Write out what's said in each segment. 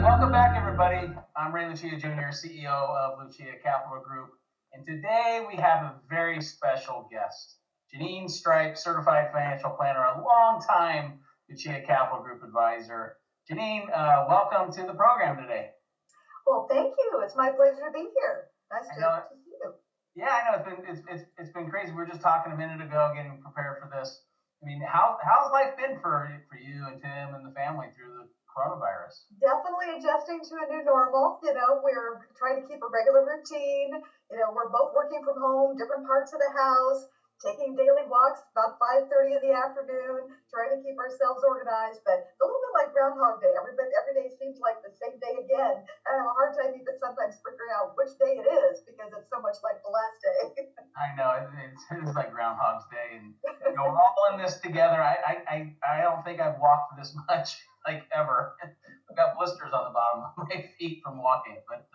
Welcome back, everybody. I'm Ray Lucia Jr., CEO of Lucia Capital Group, and today we have a very special guest, Janine Stripe, certified financial planner, a long-time Lucia Capital Group advisor. Janine, welcome to the program today. Well, thank you. It's my pleasure to be here. Nice to see you. Yeah, I know it's been crazy. We were just talking a minute ago, getting prepared for this. I mean, how's life been for you and Tim and the family through the coronavirus? Definitely adjusting to a new normal. We're trying to keep a regular routine. We're both working from home, different parts of the house, taking daily walks about 5:30 in the afternoon, trying to keep ourselves organized. But a little bit like Groundhog Day. Every day seems like the same day again. I have a hard time even sometimes figuring out which day it is because it's so much like the last day. I know it's like Groundhog's Day, and we're all in this together. I don't think I've walked this much like ever. I've got blisters on the bottom of my feet from walking, but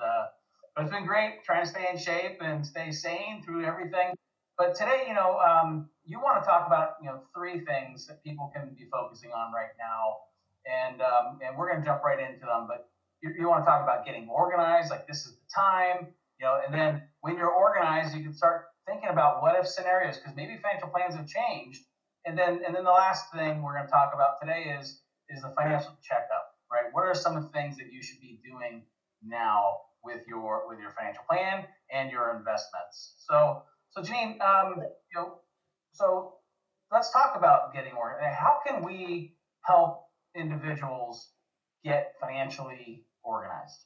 it's been great trying to stay in shape and stay sane through everything. But today, you want to talk about three things that people can be focusing on right now, and we're going to jump right into them. But you want to talk about getting organized, like this is the time, and then when you're organized, you can start thinking about what if scenarios, because maybe financial plans have changed. And then the last thing we're going to talk about today is the financial checkup, right? What are some of the things that you should be doing now with your financial plan and your investments? So Janine, so let's talk about getting organized. How can we help individuals get financially organized?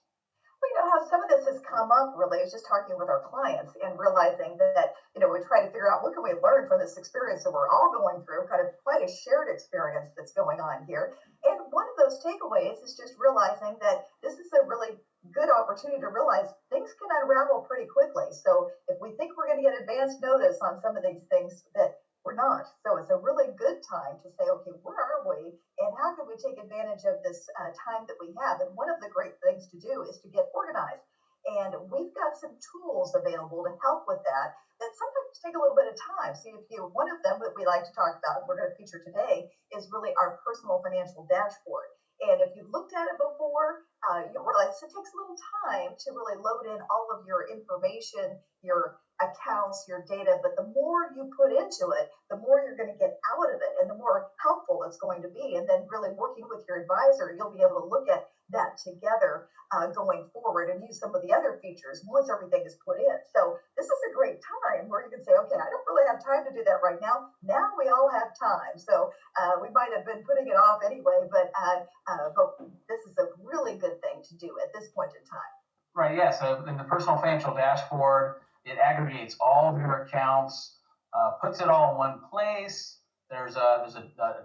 How some of this has come up really is just talking with our clients and realizing that, we try to figure out what can we learn from this experience that we're all going through, kind of quite a shared experience that's going on here. And one of those takeaways is just realizing that this is a really good opportunity to realize things can unravel pretty quickly. So if we think we're going to get advance notice on some of these things, that we're not. So it's a really good time to say, okay, where are we and how can we take advantage of this time that we have? And one of the great things to do is to get organized. And we've got some tools available to help with that sometimes take a little bit of time. So one of them that we like to talk about, we're going to feature today, is really our personal financial dashboard. And if you looked at it before, you'll realize it takes a little time to really load in all of your information, your accounts, your data, but the more you put into it, the more you're going to get out of it and the more helpful it's going to be. And then really working with your advisor, you'll be able to look at that together going forward and use some of the other features once everything is put in. So this is a great time where you can say, okay, I don't really have time to do that right now. Now we all have time. So we might have been putting it off anyway, but this is a really good thing to do at this point in time. Right, yeah. So in the personal financial dashboard, it aggregates all of your accounts, puts it all in one place. There's a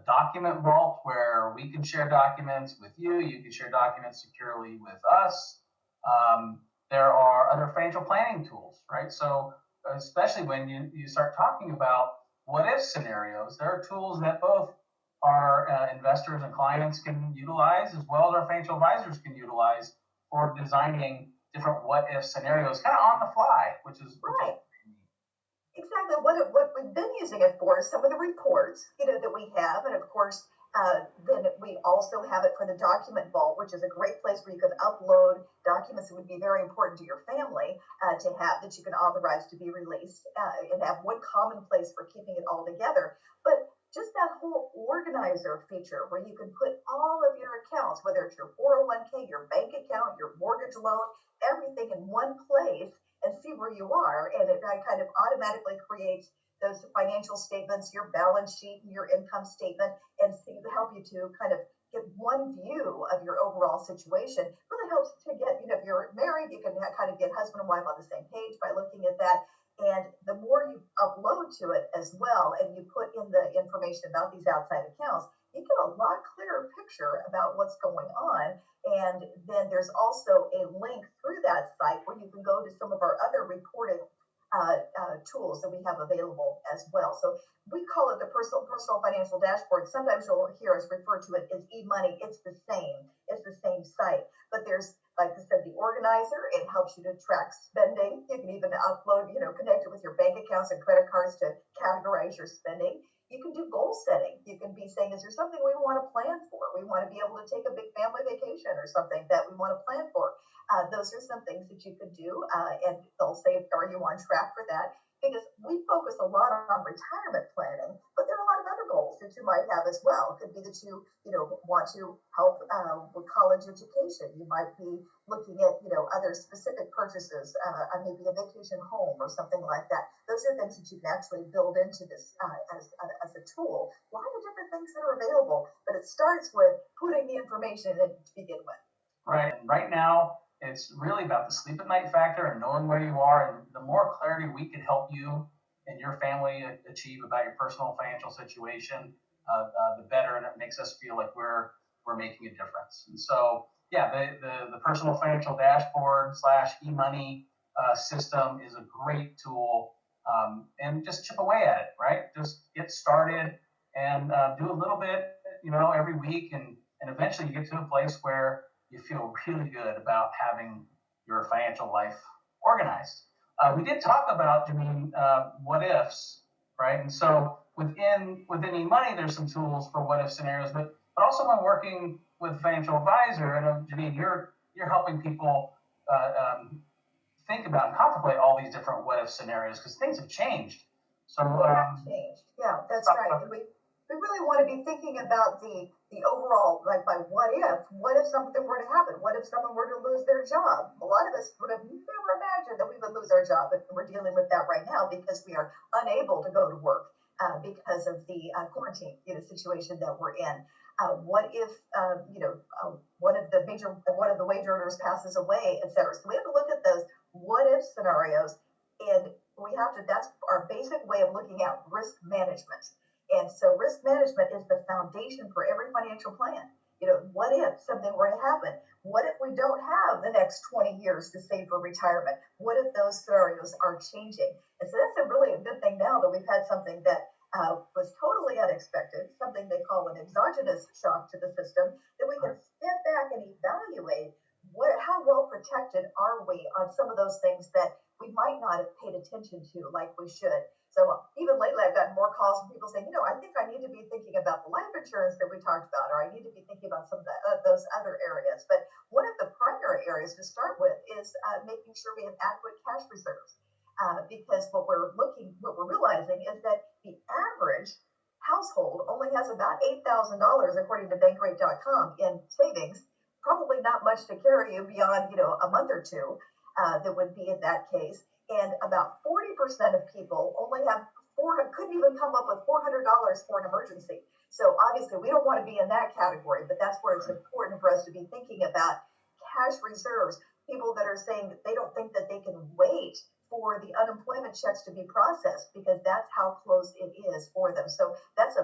document vault where we can share documents with you. You can share documents securely with us. There are other financial planning tools, right? So especially when you start talking about what if scenarios, there are tools that both our investors and clients can utilize, as well as our financial advisors can utilize for designing different what if scenarios kind of on the fly, which is right. Exactly. What we've been using it for is some of the reports, that we have. And of course, then we also have it for the document vault, which is a great place where you can upload documents that would be very important to your family to have that you can authorize to be released and have one common place for keeping it all together. But just that whole organizer feature where you can put all of your accounts, whether it's your 401k, your bank account, your mortgage loan, everything in one place and see where you are. And it kind of automatically creates those financial statements, your balance sheet, and your income statement, and help you to kind of get one view of your overall situation. It really helps to get, if you're married, you can kind of get husband and wife on the same page by looking at that. And the more you upload to it as well, and you put in the information about these outside accounts, you get a lot clearer picture about what's going on. And then there's also a link through that site where you can go to some of our other reporting tools that we have available as well. So we call it the personal financial dashboard. Sometimes you'll hear us refer to it as e-money. It's the same site. But there's, like I said, the organizer. It helps you to track spending. You can even upload, connect it with your bank accounts and credit cards to categorize your spending. You can do goal setting. You can be saying, is there something we want to plan for? We want to be able to take a big family vacation or something that we want to plan for. Those are some things that you could do, and they'll say, are you on track for that? Because we focus a lot on retirement planning, but there are a lot of other goals that you might have as well. It could be that you want to help with college education. You might be looking at, other specific purchases, maybe a vacation home or something like that. Those are things that you can actually build into this as a tool. A lot of different things that are available, but it starts with putting the information in to begin with. Right. And right now, it's really about the sleep at night factor and knowing where you are. And the more clarity we can help you and your family achieve about your personal financial situation, the better. And it makes us feel like we're making a difference. And so, yeah, the personal financial dashboard / e-money system is a great tool. And just chip away at it, right? Just get started and do a little bit, every week. And eventually you get to a place where you feel really good about having your financial life organized. We did talk about, Janine, what ifs, right? And so within e-money, there's some tools for what if scenarios, but also when working with a financial advisor, and Janine, you're helping people think about and contemplate all these different what if scenarios because things have changed. So they have changed. Yeah, that's right. And we really want to be thinking about the overall, like by what if something were to happen? What if someone were to lose their job? A lot of us would have never imagined that we would lose our job, but we're dealing with that right now because we are unable to go to work because of the quarantine situation that we're in. What if one of the wage earners passes away, et cetera? So we have to look at those what if scenarios, and that's our basic way of looking at risk management. And so risk management is the foundation for every financial plan. What if something were to happen? What if we don't have the next 20 years to save for retirement? What if those scenarios are changing? And so that's a really good thing now that we've had something that was totally unexpected, something they call an exogenous shock to the system, that we can step back and evaluate how well protected are we on some of those things that we might not have paid attention to like we should. So even lately, I've gotten more calls from people saying, I think I need to be thinking about the life insurance that we talked about, or I need to be thinking about some of those other areas. But one of the primary areas to start with is making sure we have adequate cash reserves. Because what we're realizing is that the average household only has about $8,000, according to Bankrate.com, in savings. Probably not much to carry you beyond, a month or two. That would be in that case. And about 40% of people only couldn't even come up with $400 for an emergency. So obviously we don't want to be in that category, but that's where it's important for us to be thinking about cash reserves. People that are saying that they don't think that they can wait for the unemployment checks to be processed because that's how close it is for them. So that's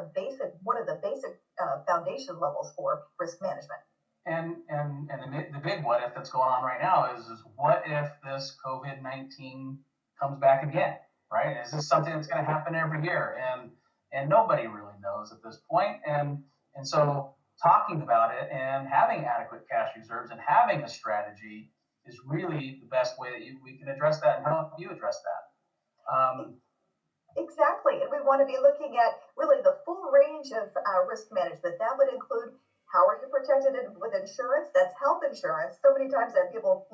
one of the basic foundation levels for risk management. And the big what if that's going on right now is what if this COVID-19 comes back again, right? Is this something that's going to happen every year? And nobody really knows at this point. And so talking about it and having adequate cash reserves and having a strategy is really the best way that we can address that and help you address that. Exactly. And we want to be looking at really the full range of risk management. That would include how are you protected with insurance? That's health insurance. So many times that people,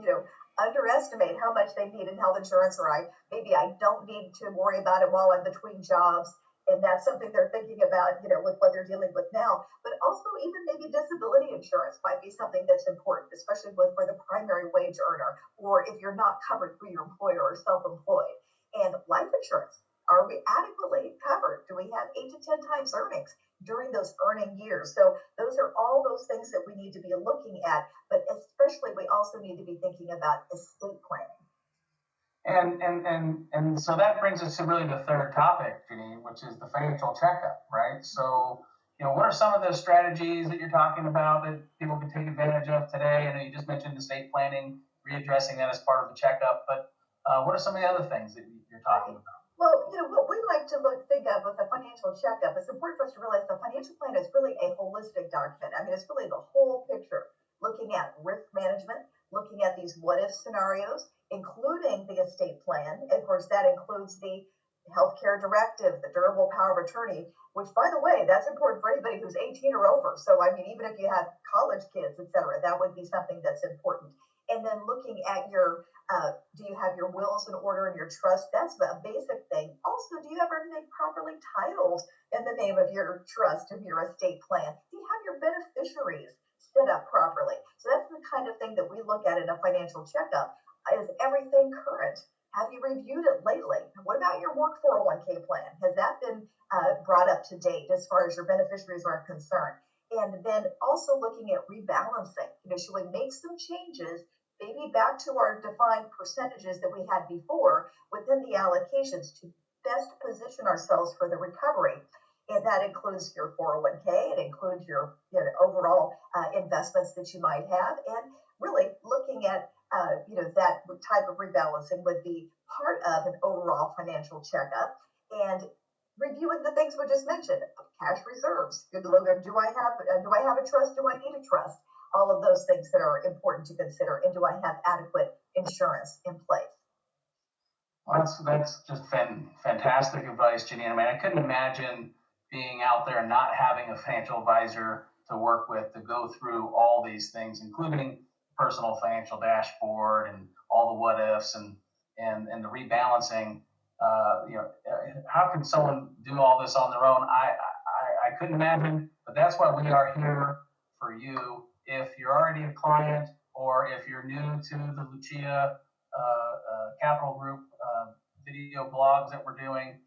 underestimate how much they need in health insurance, or maybe I don't need to worry about it while I'm between jobs. And that's something they're thinking about, with what they're dealing with now. But also even maybe disability insurance might be something that's important, especially for the primary wage earner, or if you're not covered through your employer or self-employed. And life insurance. Are we adequately covered? Do we have 8 to 10 times earnings during those earning years? So those are all those things that we need to be looking at, but especially we also need to be thinking about estate planning. And so that brings us to really the third topic, Janine, which is the financial checkup, right? So, what are some of the strategies that you're talking about that people can take advantage of today? I know you just mentioned estate planning, readdressing that as part of the checkup, but what are some of the other things that you're talking about? Well, what we like to think of with a financial checkup, it's important for us to realize the financial plan is really a holistic document. I mean, it's really the whole picture, looking at risk management, looking at these what if scenarios, including the estate plan. Of course, that includes the healthcare directive, the durable power of attorney, which by the way, that's important for anybody who's 18 or over. So I mean, even if you have college kids, et cetera, that would be something that's important. And then looking at your, do you have your wills in order and your trust? That's a basic thing. Also, do you have everything properly titled in the name of your trust, of your estate plan? Do you have your beneficiaries set up properly? So that's the kind of thing that we look at in a financial checkup. Is everything current? Have you reviewed it lately? What about your work 401k plan? Has that been brought up to date as far as your beneficiaries are concerned? And then also looking at rebalancing. Should we make some changes, maybe back to our defined percentages that we had before within the allocations to best position ourselves for the recovery? And that includes your 401k, it includes your overall investments that you might have, and really looking at that type of rebalancing would be part of an overall financial checkup, and reviewing the things we just mentioned: cash reserves. Do I have a trust? Do I need a trust? All of those things that are important to consider, and do I have adequate insurance in place? Well, that's just fantastic advice, Janine. I mean, I couldn't imagine being out there and not having a financial advisor to work with to go through all these things, including personal financial dashboard and all the what ifs and the rebalancing. How can someone do all this on their own? I couldn't imagine, but that's why we are here for you. If you're already a client, or if you're new to the Lucia Capital Group video blogs that we're doing,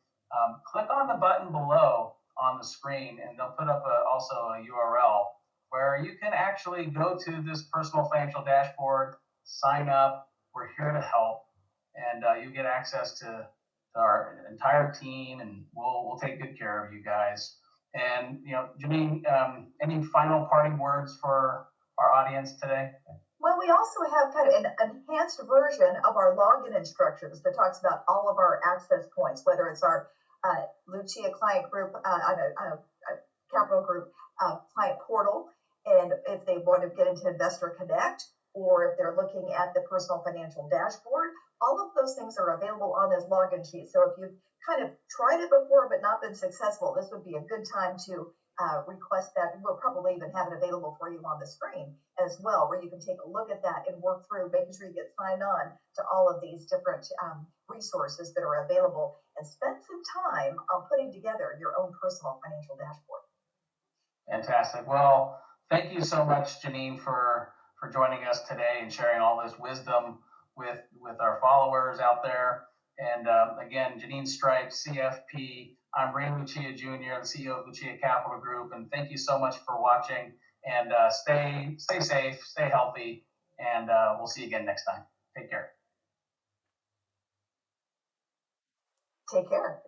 click on the button below on the screen, and they'll put up also a URL where you can actually go to this personal financial dashboard, sign up. We're here to help, and you get access to our entire team, and we'll take good care of you guys. And Janine, any final parting words for our audience today? Well, we also have kind of an enhanced version of our login instructions that talks about all of our access points, whether it's our Lucia client group, Capital Group client portal, and if they want to get into Investor Connect, or if they're looking at the personal financial dashboard, all of those things are available on this login sheet. So if you've kind of tried it before but not been successful, this would be a good time to request that. We'll probably even have it available for you on the screen as well, where you can take a look at that and work through making sure you get signed on to all of these different resources that are available, and spend some time on putting together your own personal financial dashboard. Fantastic. Well, thank you so much, Janine, for joining us today and sharing all this wisdom with our followers out there. And again, Janine Stripes, CFP. I'm Ray Lucia Jr., the CEO of Lucia Capital Group, and thank you so much for watching. And stay safe, stay healthy, and we'll see you again next time. Take care. Take care.